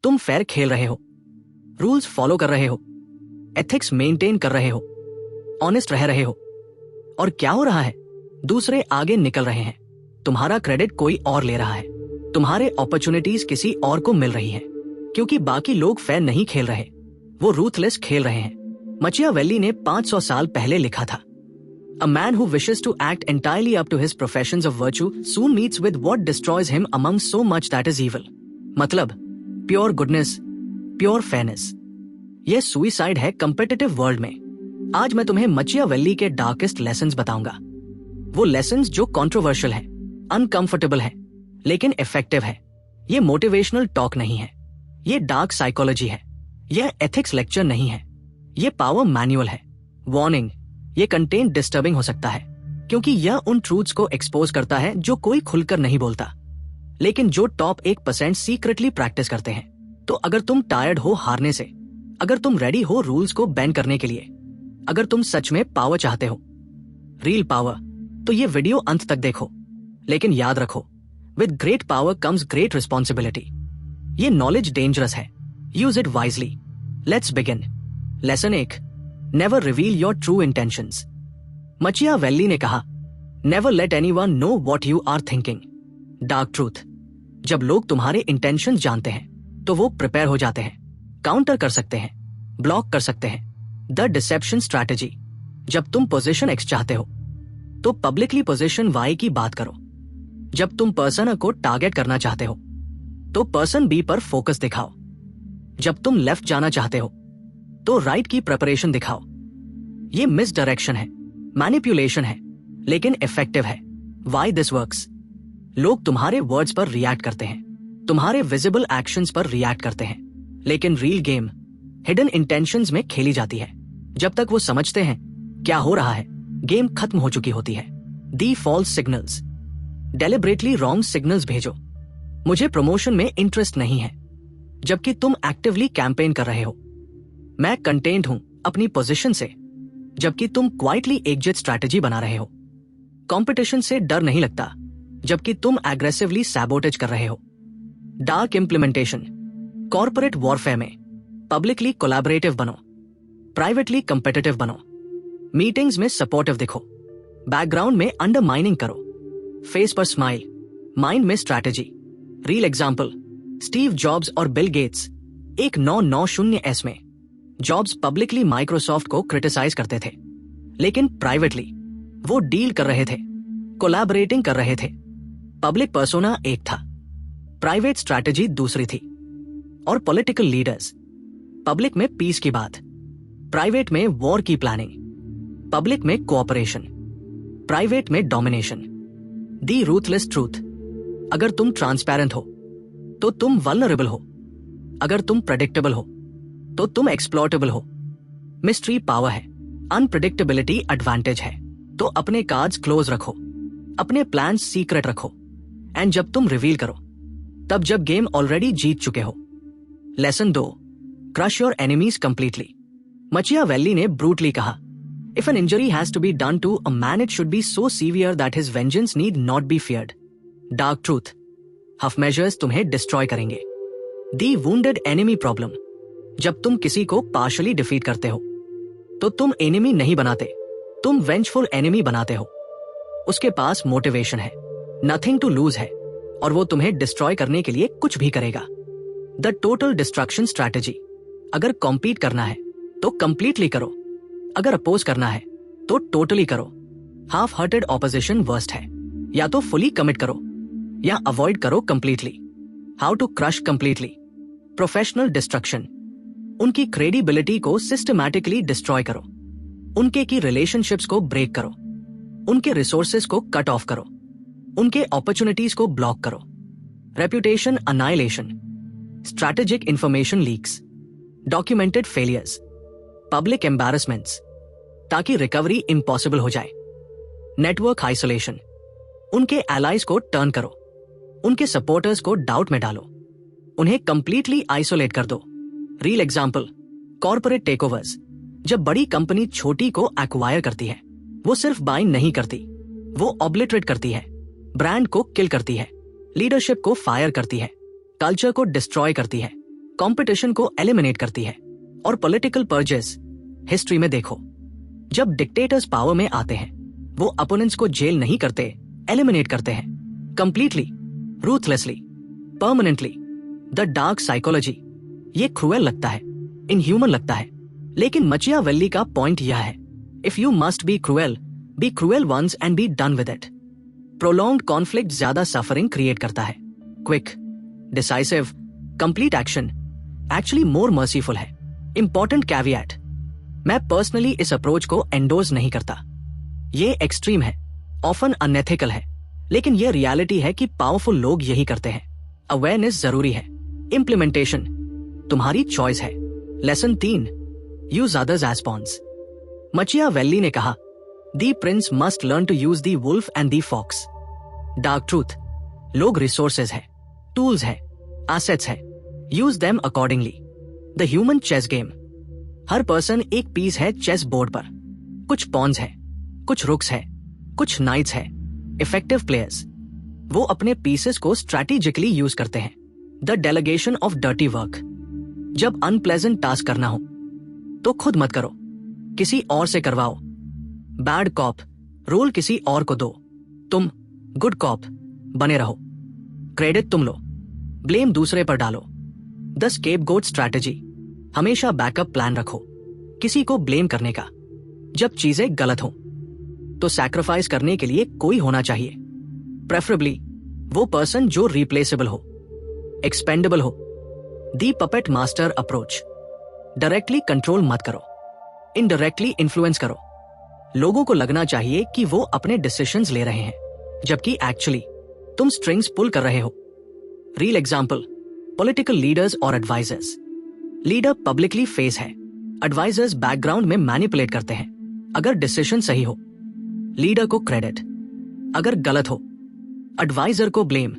तुम फेयर खेल रहे हो, रूल्स फॉलो कर रहे हो, एथिक्स मेंटेन कर रहे हो, ऑनेस्ट रह रहे हो। और क्या हो रहा है? दूसरे आगे निकल रहे हैं, तुम्हारा क्रेडिट कोई और ले रहा है, तुम्हारे अपॉर्चुनिटीज किसी और को मिल रही हैं, क्योंकि बाकी लोग फेयर नहीं खेल रहे, वो रूथलेस खेल रहे हैं। मचियावेली ने 500 साल पहले लिखा था, A man who wishes to act entirely up to his professions of virtue soon meets with what destroys him among so much that is evil. मतलब प्योर गुडनेस, प्योर फेयरनेस, यह सुइसाइड है कम्पिटिटिव वर्ल्ड में। आज मैं तुम्हें मचियावेली के darkest lessons बताऊंगा। वो लेसन्स जो कंट्रोवर्शियल है, अनकंफर्टेबल है, लेकिन इफेक्टिव है। ये मोटिवेशनल टॉक नहीं है, ये डार्क साइकोलॉजी है, यह एथिक्स लेक्चर नहीं है, ये पावर मैनुअल है। वार्निंग, ये कंटेंट डिस्टर्बिंग हो सकता है, क्योंकि यह उन ट्रूथ्स को एक्सपोज करता है जो कोई खुलकर नहीं बोलता, लेकिन जो टॉप 1% सीक्रेटली प्रैक्टिस करते हैं। तो अगर तुम टायर्ड हो हारने से, अगर तुम रेडी हो रूल्स को बैन करने के लिए, अगर तुम सच में पावर चाहते हो, रियल पावर, तो ये वीडियो अंत तक देखो। लेकिन याद रखो, with great power comes great responsibility. ये नॉलेज डेंजरस है, use it wisely. Let's begin. Lesson 1, never reveal your true intentions. Machiavelli ने कहा, never let anyone know what you are thinking. Dark truth, जब लोग तुम्हारे इंटेंशंस जानते हैं तो वो प्रिपेयर हो जाते हैं, काउंटर कर सकते हैं, ब्लॉक कर सकते हैं। द डिसेप्शन स्ट्रैटेजी, जब तुम पोजीशन X चाहते हो तो पब्लिकली पोजीशन Y की बात करो। जब तुम पर्सन को टारगेट करना चाहते हो तो पर्सन B पर फोकस दिखाओ। जब तुम लेफ्ट जाना चाहते हो तो राइट की प्रिपरेशन दिखाओ। ये मिस डायरेक्शन है, मैनिपुलेशन है, लेकिन इफेक्टिव है। Why this works? लोग तुम्हारे वर्ड्स पर रिएक्ट करते हैं, तुम्हारे विजिबल एक्शंस पर रिएक्ट करते हैं, लेकिन रियल गेम हिडन इंटेंशंस में खेली जाती है। जब तक वो समझते हैं क्या हो रहा है, गेम खत्म हो चुकी होती है। The false signals, deliberately wrong signals भेजो। मुझे प्रमोशन में इंटरेस्ट नहीं है, जबकि तुम एक्टिवली कैंपेन कर रहे हो। मैं कंटेंट हूं अपनी पोजीशन से, जबकि तुम क्वाइटली एग्जिट स्ट्रैटेजी बना रहे हो। कंपटीशन से डर नहीं लगता, जबकि तुम एग्रेसिवली सैबोटेज कर रहे हो। डार्क इंप्लीमेंटेशन, कॉर्पोरेट वॉरफेयर में पब्लिकली कोलैबोरेटिव बनो, प्राइवेटली कंपेटिटिव बनो, मीटिंग्स में सपोर्टिव दिखो, बैकग्राउंड में अंडरमाइनिंग करो, फेस पर स्माइल, माइंड में strategy. Real example, Steve jobs और बिल गेट्स। 1990s में जॉब्स पब्लिकली माइक्रोसॉफ्ट को क्रिटिसाइज करते थे, लेकिन प्राइवेटली वो डील कर रहे थे, कोलैबोरेटिंग कर रहे थे। पब्लिक पर्सोना एक था, प्राइवेट स्ट्रैटेजी दूसरी थी। और पॉलिटिकल लीडर्स, पब्लिक में पीस की बात, प्राइवेट में वॉर की प्लानिंग, पब्लिक में कोऑपरेशन, प्राइवेट में डोमिनेशन। दी रूथलेस ट्रूथ, अगर तुम ट्रांसपेरेंट हो तो तुम वल्नरेबल हो, अगर तुम प्रेडिक्टेबल हो तो तुम एक्सप्लॉटेबल हो। मिस्ट्री पावर है, अनप्रेडिक्टेबिलिटी एडवांटेज है। तो अपने कार्ड्स क्लोज रखो, अपने प्लान सीक्रेट रखो, एंड जब तुम रिवील करो तब जब गेम ऑलरेडी जीत चुके हो। Lesson 2, crush your enemies completely. Machiavelli ने ब्रूटली कहा, if an injury has to be done to a man it should be so severe that his vengeance need not be feared. Dark truth, half measures तुम्हें destroy करेंगे। The wounded enemy problem, जब तुम किसी को partially defeat करते हो तो तुम एनिमी नहीं बनाते, तुम वेंजफुल एनिमी बनाते हो। उसके पास मोटिवेशन है, नथिंग टू लूज है, और वो तुम्हें डिस्ट्रॉय करने के लिए कुछ भी करेगा। द टोटल डिस्ट्रक्शन स्ट्रैटेजी, अगर कॉम्पीट करना है तो कंप्लीटली करो, अगर अपोज करना है तो टोटली करो। हाफ हार्टेड ऑपोजिशन वर्स्ट है, या तो फुली कमिट करो या अवॉइड करो completely. How to crush completely. Professional destruction, उनकी क्रेडिबिलिटी को सिस्टमैटिकली डिस्ट्रॉय करो, उनके की रिलेशनशिप्स को ब्रेक करो, उनके रिसोर्सेज को कट ऑफ करो, उनके अपॉर्चुनिटीज को ब्लॉक करो। Reputation annihilation, strategic information leaks, documented failures, public embarrassments, ताकि रिकवरी इम्पॉसिबल हो जाए। नेटवर्क आइसोलेशन, उनके एलाइज को टर्न करो, उनके सपोर्टर्स को डाउट में डालो, उन्हें कंप्लीटली आइसोलेट कर दो। रियल एग्जांपल, कॉर्पोरेट टेकओवर्स, जब बड़ी कंपनी छोटी को एक्वायर करती है, वो सिर्फ बाइंग नहीं करती, वो ऑब्लिटरेट करती है, ब्रांड को किल करती है, लीडरशिप को फायर करती है, कल्चर को डिस्ट्रॉय करती है। कंपटीशन को एलिमिनेट करती है। और पॉलिटिकल पर्जेस हिस्ट्री में देखो, जब डिक्टेटर्स पावर में आते हैं वो अपोनेंट्स को जेल नहीं करते, एलिमिनेट करते हैं completely, ruthlessly, permanently. The dark psychology, ये क्रूएल लगता है, इनह्यूमन लगता है, लेकिन मचियावेल्ली का पॉइंट यह है, if you must be cruel once and be done with it. Prolonged conflict ज्यादा सफरिंग क्रिएट करता है। Quick, decisive, complete action actually more merciful है। इंपॉर्टेंट कैविएट, मैं पर्सनली इस अप्रोच को एंडोर्स नहीं करता। ये एक्सट्रीम है, ऑफन अनएथिकल है, लेकिन ये रियलिटी है कि पावरफुल लोग यही करते हैं। अवेयरनेस जरूरी है, इंप्लीमेंटेशन तुम्हारी चॉइस है। Lesson 3, use others as pawns. Machiavelli ने कहा, the prince must learn to use the wolf and the fox. Dark truth, लोग रिसोर्सेज है, टूल्स है, एसेट्स है, use them accordingly. The human chess game, हर person एक piece है chess board पर। कुछ पॉन्स है, कुछ रुक्स है, कुछ नाइट्स है। इफेक्टिव प्लेयर्स, वो अपने पीसेस को स्ट्रैटेजिकली यूज करते हैं। The delegation of dirty work, जब अनप्लेजेंट टास्क करना हो तो खुद मत करो, किसी और से करवाओ। बैड कॉप, रोल किसी और को दो, तुम गुड कॉप बने रहो। क्रेडिट तुम लो, ब्लेम दूसरे पर डालो। द स्केपगोट स्ट्रैटेजी, हमेशा बैकअप प्लान रखो किसी को ब्लेम करने का। जब चीजें गलत हो तो सैक्रिफाइस करने के लिए कोई होना चाहिए, प्रेफरेबली वो पर्सन जो रिप्लेसेबल हो, एक्सपेंडेबल हो। The puppet master approach, directly control मत करो, इनडायरेक्टली इन्फ्लुएंस करो। लोगों को लगना चाहिए कि वो अपने डिसीजंस ले रहे हैं, जबकि एक्चुअली तुम स्ट्रिंग्स पुल कर रहे हो। रियल एग्जाम्पल, पॉलिटिकल लीडर्स और एडवाइजर्स। लीडर पब्लिकली फेस है, एडवाइजर्स बैकग्राउंड में मैनिपुलेट करते हैं। अगर डिसीजन सही हो, लीडर को क्रेडिट, अगर गलत हो, एडवाइजर को ब्लेम,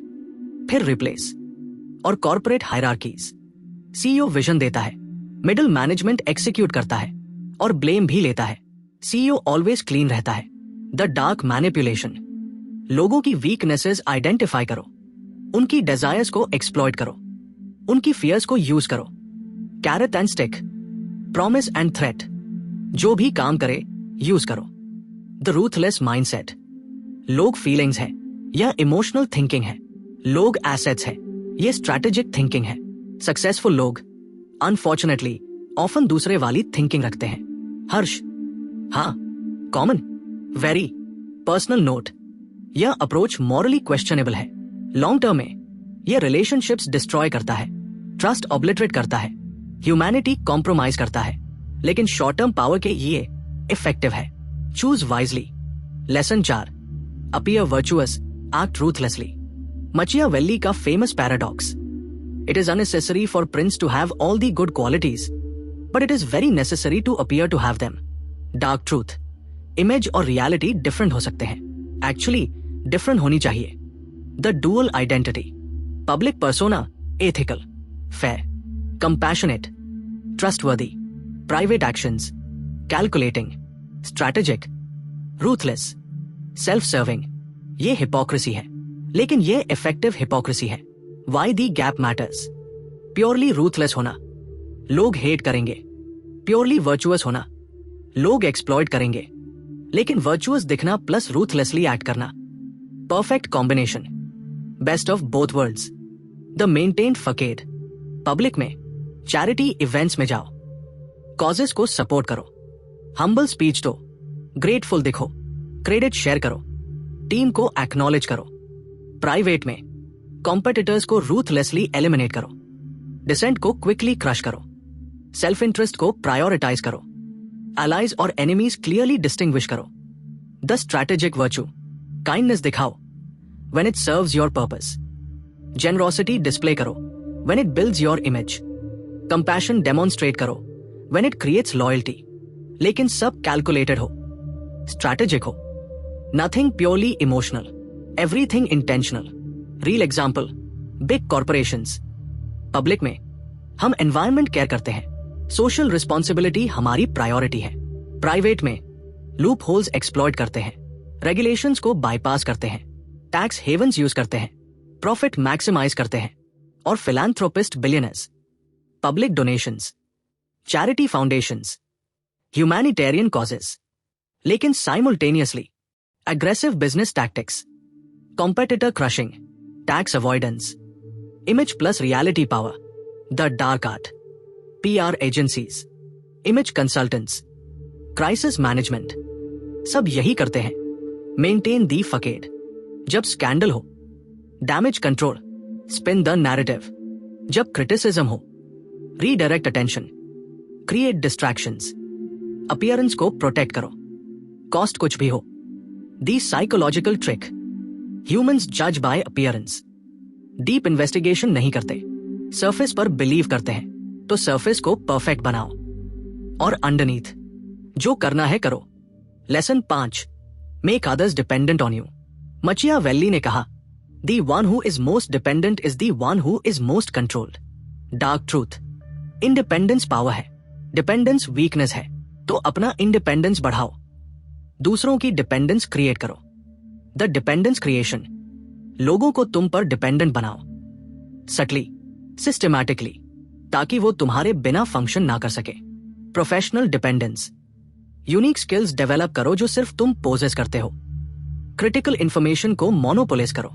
फिर रिप्लेस। और कॉर्पोरेट हायरार्कीज, सीईओ विजन देता है, मिडिल मैनेजमेंट एग्जीक्यूट करता है और ब्लेम भी लेता है। सीईओ ऑलवेज क्लीन रहता है। द डार्क मैनिपुलेशन, लोगों की वीकनेसेस आइडेंटिफाई करो, उनकी डिजायर्स को एक्सप्लॉइट करो, उनकी फियर्स को यूज करो। Carrot and stick, promise and threat, जो भी काम करे यूज करो। द रूथलेस माइंडसेट, लोग फीलिंग्स है, यह इमोशनल थिंकिंग है। लोग एसेट्स है, यह स्ट्रैटेजिक थिंकिंग है। सक्सेसफुल लोग अनफॉर्चुनेटली ऑफन दूसरे वाली थिंकिंग रखते हैं। हर्ष, हाँ, कॉमन, वेरी पर्सनल नोट, यह अप्रोच मॉरली क्वेश्चनेबल है। लॉन्ग टर्म में यह रिलेशनशिप्स डिस्ट्रॉय करता है, ट्रस्ट ऑब्लिटरेट करता है, ह्यूमैनिटी कॉम्प्रोमाइज करता है, लेकिन शॉर्ट टर्म पावर के ये इफेक्टिव है। Choose wisely. Lesson 4, appear virtuous, act ruthlessly. Machiavelli का famous paradox, it is unnecessary for prince to have all the good qualities, but it is very necessary to appear to have them. Dark truth, image और reality different हो सकते हैं, actually different होनी चाहिए। The dual identity, public persona, ethical, fair, compassionate, trustworthy, private actions, calculating, strategic, ruthless, self serving. ये hypocrisy है, लेकिन ये इफेक्टिव हिपोक्रेसी है। वाई दी गैप मैटर्स, प्योरली रूथलेस होना, लोग हेट करेंगे। प्योरली वर्चुअस होना, लोग एक्सप्लॉइट करेंगे। लेकिन वर्चुअस दिखना प्लस रूथलेसली एक्ट करना, perfect combination, best of both worlds. The maintained facade, public में चैरिटी इवेंट्स में जाओ, कॉजेस को सपोर्ट करो, हम्बल स्पीच दो, ग्रेटफुल दिखो, क्रेडिट शेयर करो, टीम को एक्नॉलेज करो। प्राइवेट में कॉम्पिटिटर्स को रूथलेसली एलिमिनेट करो, डिसेंट को क्विकली क्रश करो, सेल्फ इंटरेस्ट को प्रायोरिटाइज करो, एलाइज और एनिमीज क्लियरली डिस्टिंग्विश करो। द स्ट्रैटेजिक वर्च्यू, काइंडनेस दिखाओ when it serves your purpose, generosity display करो when it builds your image, compassion demonstrate करो व्हेन इट क्रिएट्स लॉयल्टी। लेकिन सब कैलकुलेटेड हो, स्ट्रैटेजिक हो, nothing purely emotional, everything intentional. Real example, big corporations, public में हम environment care करते हैं, सोशल रिस्पॉन्सिबिलिटी हमारी प्रायोरिटी है। प्राइवेट में लूप होल्स एक्सप्लॉइट करते हैं, रेगुलेशंस को बाईपास करते हैं, टैक्स हेवंस यूज करते हैं, प्रॉफिट मैक्सिमाइज करते हैं और philanthropist billionaires public donations, charity foundations, humanitarian causes, लेकिन simultaneously aggressive business tactics, competitor crushing, tax avoidance, image plus reality power, the dark art, PR agencies, image consultants, crisis management, सब यही करते हैं। Maintain the facade. जब scandal हो, damage control, spin the narrative. जब criticism हो, redirect attention, create distractions, appearance को protect करो, कॉस्ट कुछ भी हो। दी साइकोलॉजिकल ट्रिक, ह्यूमंस जज बाय अपीयरेंस। डीप इन्वेस्टिगेशन नहीं करते, सरफेस पर बिलीव करते हैं, तो सरफेस को परफेक्ट बनाओ और अंडरनीथ जो करना है करो। Lesson 5, make others dependent on you. Machiavelli ने कहा, the one who is most dependent is the one who is most controlled. Dark truth, independence power है, डिपेंडेंस वीकनेस है, तो अपना इंडिपेंडेंस बढ़ाओ, दूसरों की डिपेंडेंस क्रिएट करो। द डिपेंडेंस क्रिएशन, लोगों को तुम पर डिपेंडेंट बनाओ, सटली, सिस्टमैटिकली, ताकि वो तुम्हारे बिना फंक्शन ना कर सके। Professional dependence, unique skills develop करो जो सिर्फ तुम पोजेस करते हो। क्रिटिकल इंफॉर्मेशन को मोनोपोलिस करो,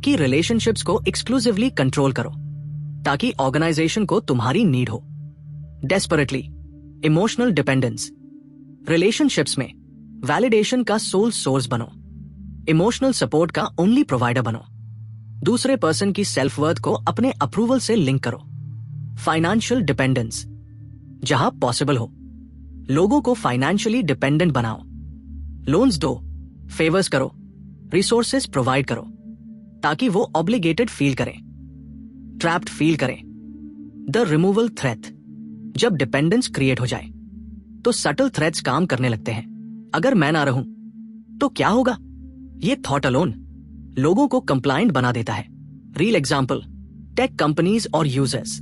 कि रिलेशनशिप्स को एक्सक्लूसिवली कंट्रोल करो, ताकि ऑर्गेनाइजेशन को तुम्हारी नीड हो। डेस्परेटली, इमोशनल डिपेंडेंस, रिलेशनशिप्स में वैलिडेशन का सोल सोर्स बनो, इमोशनल सपोर्ट का ओनली प्रोवाइडर बनो, दूसरे पर्सन की सेल्फ वर्थ को अपने अप्रूवल से लिंक करो। फाइनेंशियल डिपेंडेंस, जहां पॉसिबल हो, लोगों को फाइनेंशियली डिपेंडेंट बनाओ, लोन्स दो, फेवर्स करो, रिसोर्सेस प्रोवाइड करो, ताकि वो ऑब्लिगेटेड फील करें, ट्रैप्ड फील करें। द रिमूवल थ्रेट, जब डिपेंडेंस क्रिएट हो जाए तो सटल थ्रेट्स काम करने लगते हैं। अगर मैं ना रहूं तो क्या होगा, ये थॉट अलोन लोगों को कंप्लायंट बना देता है। रियल एग्जांपल, टेक कंपनीज और यूजर्स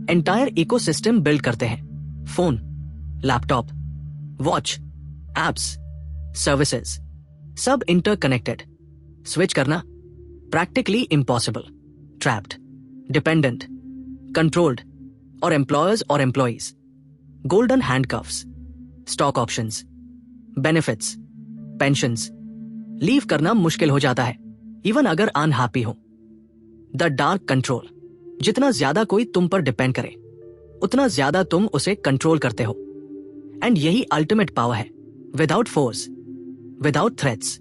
एंटायर इकोसिस्टम बिल्ड करते हैं, phone, laptop, watch, apps, services, सब इंटरकनेक्टेड। स्विच करना practically impossible. Trapped, dependent, controlled, और एम्प्लॉयर्स और employees, golden handcuffs, stock options, benefits, pensions, leave करना मुश्किल हो जाता है, इवन अगर अनहैप्पी हो। द डार्क कंट्रोल, जितना ज्यादा कोई तुम पर डिपेंड करे उतना ज्यादा तुम उसे कंट्रोल करते हो। एंड यही अल्टीमेट पावर है, without force, without threats,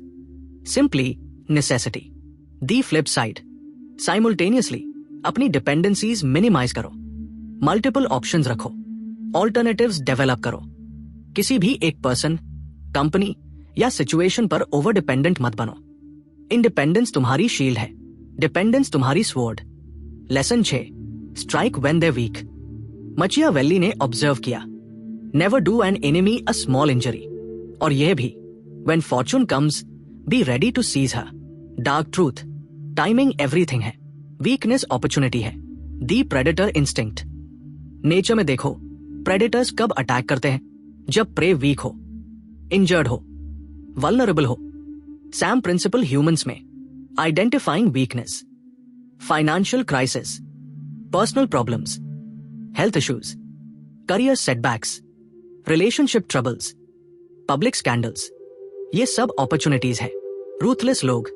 simply necessity. The flip side, simultaneously अपनी डिपेंडेंसीज मिनिमाइज करो, मल्टीपल ऑप्शंस रखो, ऑल्टरनेटिव्स डेवलप करो। किसी भी एक पर्सन, कंपनी या सिचुएशन पर ओवर डिपेंडेंट मत बनो। इंडिपेंडेंस तुम्हारी शील्ड है, डिपेंडेंस तुम्हारी sword. Lesson 6, strike when they weak. Machiavelli ने ऑब्जर्व किया, never do an enemy a small injury, और यह भी, when fortune comes be ready to seize her. Dark truth, timing everything है, वीकनेस अपॉर्चुनिटी है। The predator instinct, nature में देखो predators कब अटैक करते हैं, जब प्रे वीक हो, इंजर्ड हो, वल्नरेबल हो। सैम प्रिंसिपल ह्यूमंस में, identifying weakness, financial crisis, personal problems, health issues, career setbacks, relationship troubles, public scandals, ये सब अपॉर्चुनिटीज है। रूथलेस लोग,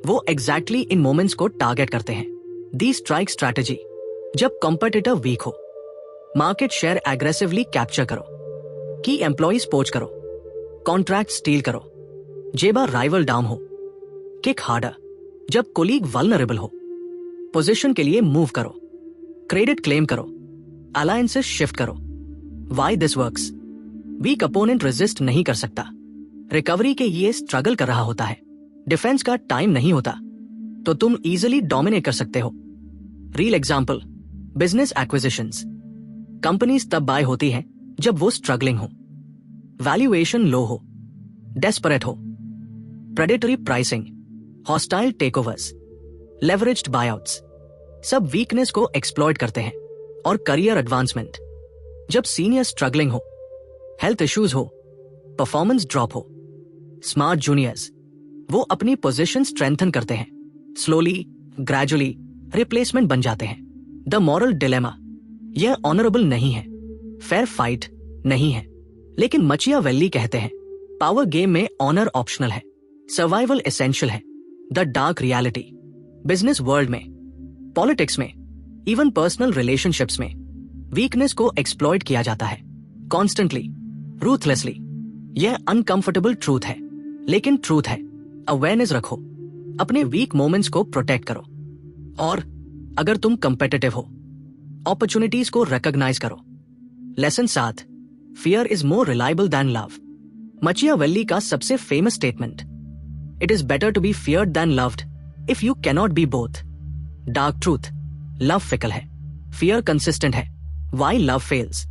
वो एग्जैक्टली इन मोमेंट्स को टारगेट करते हैं। दी स्ट्राइक स्ट्रैटेजी, जब कॉम्पिटिटर वीक हो, मार्केट शेयर एग्रेसिवली कैप्चर करो, की एम्प्लॉइज पोच करो, कॉन्ट्रैक्ट स्टील करो, जेबा राइवल डाउन हो, किक हार्डर, जब कोलीग वल्नरेबल हो, पोजीशन के लिए मूव करो, क्रेडिट क्लेम करो, अलायंसेस शिफ्ट करो। Why this works, weak opponent resist नहीं कर सकता, रिकवरी के लिए स्ट्रगल कर रहा होता है, डिफेंस का टाइम नहीं होता, तो तुम इजिली डोमिनेट कर सकते हो। Real example, business acquisitions, companies तब बाय होती हैं जब वो स्ट्रगलिंग हो, वैल्यूएशन लो हो, डेस्परेट हो, प्रेडेटरी प्राइसिंग, हॉस्टाइल टेकओवर्स, लेवरेज्ड बायआउट्स, सब वीकनेस को एक्सप्लॉइट करते हैं। और करियर एडवांसमेंट, जब सीनियर स्ट्रगलिंग हो, हेल्थ इश्यूज हो, परफॉर्मेंस ड्रॉप हो, स्मार्ट जूनियर्स, वो अपनी पोजीशन स्ट्रेंथन करते हैं, स्लोली ग्रेजुअली रिप्लेसमेंट बन जाते हैं। द मॉरल डिलेमा, यह ऑनरेबल नहीं है, फेयर फाइट नहीं है। लेकिन मचियावेल्ली कहते हैं पावर गेम में ऑनर ऑप्शनल है, सर्वाइवल एसेंशियल है। The dark reality, business world में, पॉलिटिक्स में, इवन पर्सनल रिलेशनशिप्स में वीकनेस को एक्सप्लॉइट किया जाता है, कॉन्स्टेंटली, रूथलेसली। यह अनकंफर्टेबल ट्रूथ है, लेकिन ट्रूथ है। अवेयरनेस रखो, अपने वीक मोमेंट्स को प्रोटेक्ट करो। और अगर तुम कंपेटिटिव हो, अपॉर्चुनिटीज को रिकॉग्नाइज करो। Lesson 7, fear is more reliable than love. Machiavelli का सबसे famous statement, it is better to be feared than loved if you cannot be both. Dark truth, love fickle है, फियर कंसिस्टेंट है। Why love fails?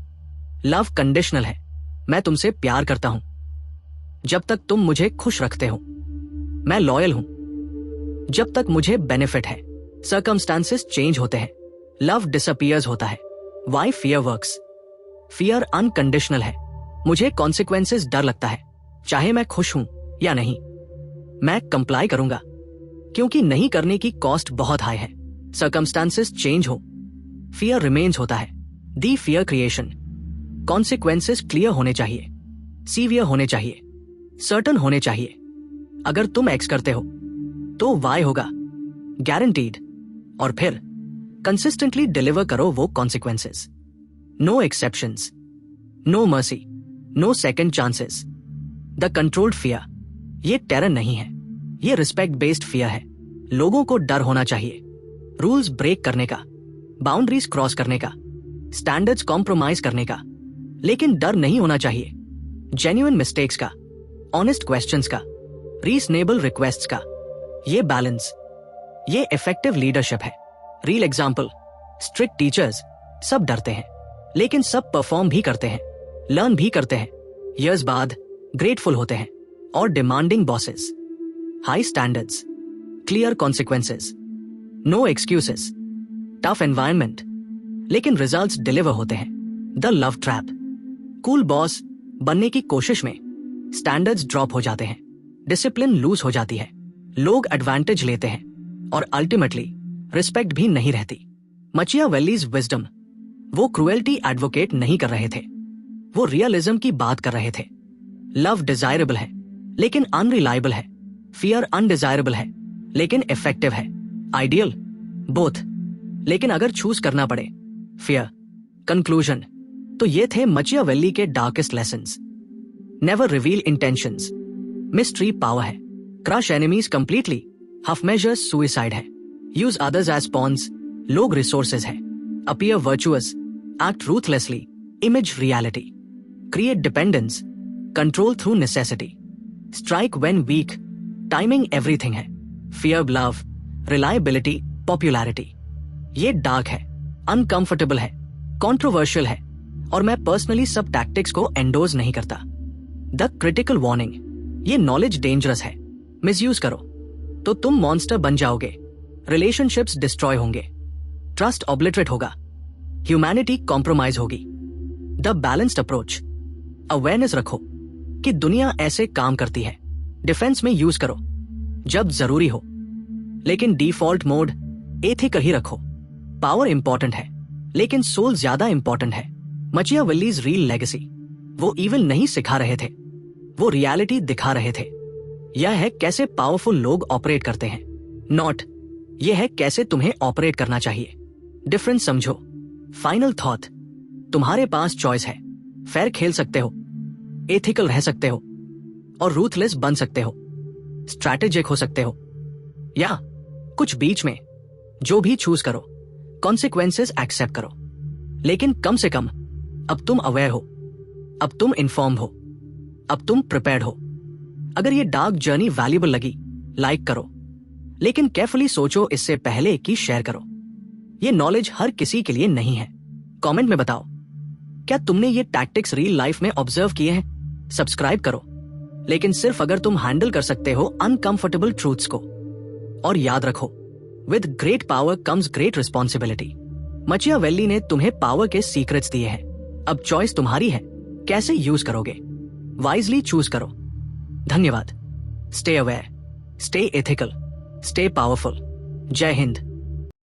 Love conditional है। मैं तुमसे प्यार करता हूं जब तक तुम मुझे खुश रखते हो। मैं लॉयल हूं जब तक मुझे बेनिफिट है। सर्कमस्टांसेस चेंज होते हैं, लव डिसअपियर्स होता है। Why fear works? Fear unconditional है। मुझे कॉन्सिक्वेंसेस डर लगता है, चाहे मैं खुश हूं या नहीं। मैं कंप्लाई करूंगा क्योंकि नहीं करने की कॉस्ट बहुत हाई है। सर्कमस्टांसेस चेंज हो, फियर रिमेन्स होता है। दी फियर क्रिएशन, कॉन्सिक्वेंसेस क्लियर होने चाहिए, सीवियर होने चाहिए, सर्टन होने चाहिए। अगर तुम एक्स करते हो तो वाई होगा, गारंटीड। और फिर कंसिस्टेंटली डिलीवर करो वो consequences. No exceptions, no mercy, no second chances. The controlled fear, ये टेरर नहीं है, ये रिस्पेक्ट बेस्ड फियर है। लोगों को डर होना चाहिए रूल्स ब्रेक करने का, बाउंड्रीज क्रॉस करने का, स्टैंडर्ड्स कॉम्प्रोमाइज करने का, लेकिन डर नहीं होना चाहिए जेन्युइन मिस्टेक्स का, ऑनेस्ट क्वेश्चंस का, रीजनेबल रिक्वेस्ट्स का। ये बैलेंस, ये इफेक्टिव लीडरशिप है। रियल एग्जाम्पल, स्ट्रिक्ट टीचर्स, सब डरते हैं लेकिन सब परफॉर्म भी करते हैं, लर्न भी करते हैं, ईयर्स बाद ग्रेटफुल होते हैं। और demanding bosses, high standards, clear consequences, no excuses, tough environment, लेकिन रिजल्ट्स डिलीवर होते हैं। The love trap, cool boss बनने की कोशिश में स्टैंडर्ड्स ड्रॉप हो जाते हैं, डिसिप्लिन लूज हो जाती है, लोग एडवांटेज लेते हैं और अल्टीमेटली रिस्पेक्ट भी नहीं रहती। मचियावेल्लीज विजडम, वो क्रुएल्टी एडवोकेट नहीं कर रहे थे, वो रियलिज्म की बात कर रहे थे। लव डिजायरेबल है लेकिन अनरिलायबल है, फियर अनडिजायरेबल है लेकिन इफेक्टिव है, आइडियल बोथ। लेकिन अगर चूज करना पड़े फियर, कंक्लूजन, तो ये थे मचियावेल्ली के darkest lessons. Never reveal intentions, mystery power है। Crush enemies completely, half measures suicide है। यूज अदर्स एज पॉन्स, लोग रिसोर्सेज है। Appear virtuous, act ruthlessly, image reality. Create dependence, control through necessity. Strike when weak, timing everything है। Fear love, reliability, popularity. ये dark है, uncomfortable है, controversial है और मैं पर्सनली सब टैक्टिक्स को एंडोर्स नहीं करता। द क्रिटिकल वार्निंग, ये नॉलेज डेंजरस है, मिसयूज करो तो तुम मॉन्स्टर बन जाओगे, रिलेशनशिप्स डिस्ट्रॉय होंगे, ट्रस्ट ऑब्लिटरेट होगा, ह्यूमैनिटी कॉम्प्रोमाइज होगी। द बैलेंस्ड अप्रोच, अवेयरनेस रखो कि दुनिया ऐसे काम करती है, डिफेंस में यूज करो जब जरूरी हो, लेकिन डिफॉल्ट मोड एथिकल ही रखो। पावर इंपॉर्टेंट है लेकिन सोल ज्यादा इंपॉर्टेंट है। मचियावेल्लीज रियल लेगेसी, वो इविल नहीं सिखा रहे थे, वो रियलिटी दिखा रहे थे। यह है कैसे पावरफुल लोग ऑपरेट करते हैं, नॉट यह है कैसे तुम्हें ऑपरेट करना चाहिए। डिफरेंस समझो। फाइनल थॉट, तुम्हारे पास चॉइस है। फेयर खेल सकते हो, एथिकल रह सकते हो और रूथलेस बन सकते हो, स्ट्रैटेजिक हो सकते हो या कुछ बीच में। जो भी चूज करो, कॉन्सिक्वेंसेस एक्सेप्ट करो, लेकिन कम से कम अब तुम अवेयर हो, अब तुम इन्फॉर्म हो, अब तुम प्रिपेयर्ड हो। अगर ये डार्क जर्नी वैल्यूएबल लगी, लाइक करो, लेकिन केयरफुली सोचो इससे पहले कि शेयर करो। ये नॉलेज हर किसी के लिए नहीं है। कमेंट में बताओ, क्या तुमने ये टैक्टिक्स रियल लाइफ में ऑब्जर्व किए हैं? सब्सक्राइब करो, लेकिन सिर्फ अगर तुम हैंडल कर सकते हो अनकंफर्टेबल ट्रूथ्स को। और याद रखो, with great power comes great responsibility. Machiavelli ने तुम्हें पावर के सीक्रेट्स दिए हैं, अब चॉइस तुम्हारी है, कैसे यूज करोगे। वाइजली चूज करो। धन्यवाद। Stay aware, stay ethical, stay powerful. जय हिंद।